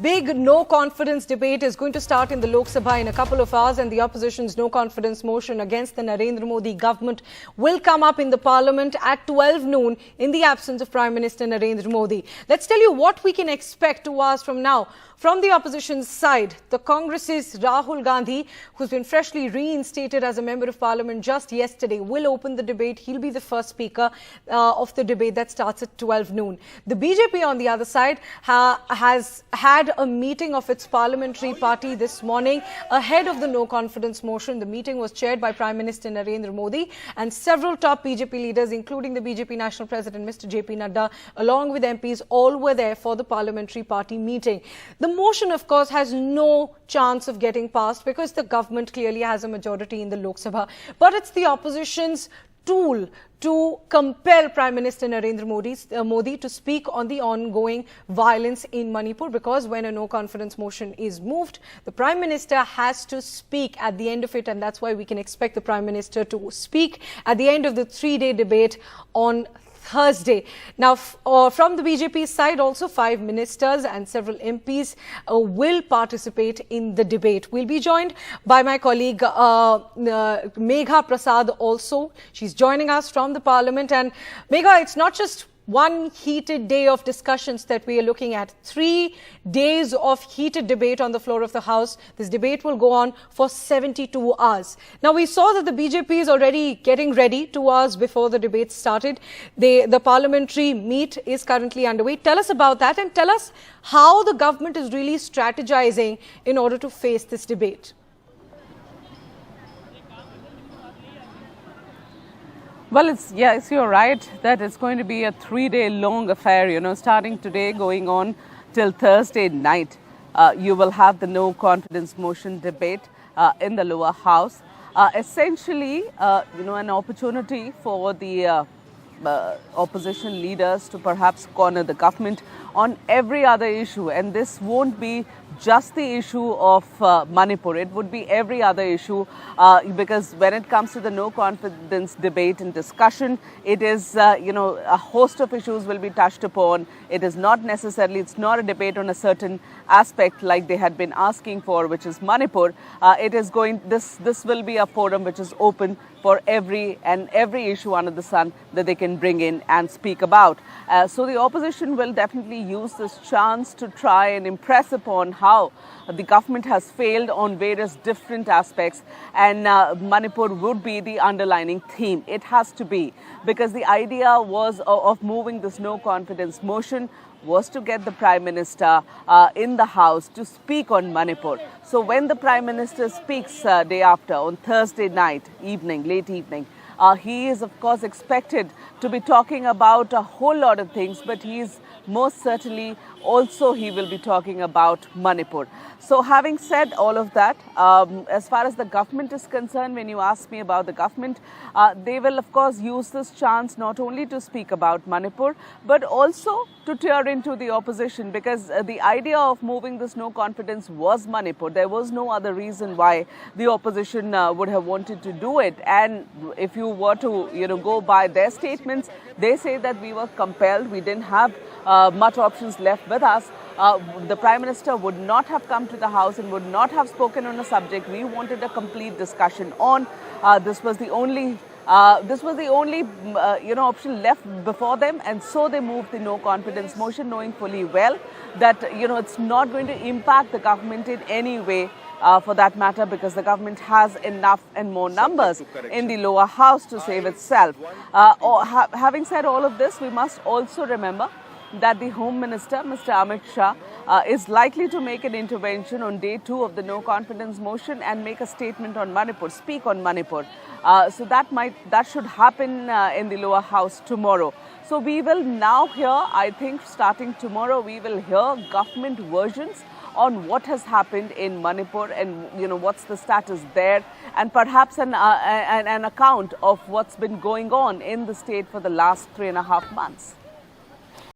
big no-confidence debate is going to start in the Lok Sabha in a couple of hours, and the opposition's no-confidence motion against the Narendra Modi government will come up in the parliament at 12 noon in the absence of Prime Minister Narendra Modi. Let's tell you what we can expect 2 hours from now. From the opposition's side, the Congress's Rahul Gandhi, who's been freshly reinstated as a member of parliament just yesterday, will open the debate. He'll be the first speaker of the debate that starts at 12 noon. The BJP on the other side has had a meeting of its parliamentary party this morning ahead of the no-confidence motion. The meeting was chaired by Prime Minister Narendra Modi, and several top BJP leaders, including the BJP National President Mr. JP Nadda, along with MPs, all were there for the parliamentary party meeting. The motion, of course, has no chance of getting passed because the government clearly has a majority in the Lok Sabha. But it's the opposition's tool to compel Prime Minister Narendra Modi to speak on the ongoing violence in Manipur, because when a no-confidence motion is moved, the Prime Minister has to speak at the end of it, and that's why we can expect the Prime Minister to speak at the end of the 3-day debate on Thursday. Now, from the BJP side, also 5 ministers and several MPs will participate in the debate. We'll be joined by my colleague Megha Prasad also. She's joining us from the parliament. And Megha, it's not just one heated day of discussions that we are looking at. 3 days of heated debate on the floor of the House. This debate will go on for 72 hours. Now, we saw that the BJP is already getting ready 2 hours before the debate started. The parliamentary meet is currently underway. Tell us about that, and tell us how the government is really strategizing in order to face this debate. Well, yes, you're right that it's going to be a 3-day long affair, starting today, going on till Thursday night. You will have the no confidence motion debate in the lower house. Essentially, an opportunity for the opposition leaders to perhaps corner the government on every other issue. And this won't be just the issue of Manipur. It would be every other issue because when it comes to the no confidence debate and discussion, it is, a host of issues will be touched upon. It is not necessarily, it's not a debate on a certain aspect like they had been asking for, which is Manipur. This will be a forum which is open for every issue under the sun that they can bring in and speak about. So the opposition will definitely use this chance to try and impress upon how the government has failed on various different aspects, and Manipur would be the underlining theme. It has to be, because the idea was of moving this no confidence motion was to get the Prime Minister in the House to speak on Manipur. So when the Prime Minister speaks day after, on Thursday night, late evening, he is of course expected to be talking about a whole lot of things, but he is most certainly also he will be talking about Manipur. So having said all of that, as far as the government is concerned, when you ask me about the government, they will of course use this chance not only to speak about Manipur, but also to tear into the opposition, because the idea of moving this no confidence was Manipur. There was no other reason why the opposition would have wanted to do it. And if you were to go by their statements, they say that we were compelled, we didn't have much options left with us. The Prime Minister would not have come to the House and would not have spoken on a subject we wanted a complete discussion on. This was the only option left before them, and so they moved the no confidence motion, knowing fully well that it's not going to impact the government in any way. For that matter, because the government has enough and more numbers in the lower house to save itself. Having said all of this, we must also remember that the Home Minister, Mr. Amit Shah, is likely to make an intervention on day 2 of the no confidence motion and make a statement on Manipur, speak on Manipur. So that should happen in the lower house tomorrow. So we will now hear, I think starting tomorrow, we will hear government versions on what has happened in Manipur and what's the status there, and perhaps an account of what's been going on in the state for the last 3.5 months.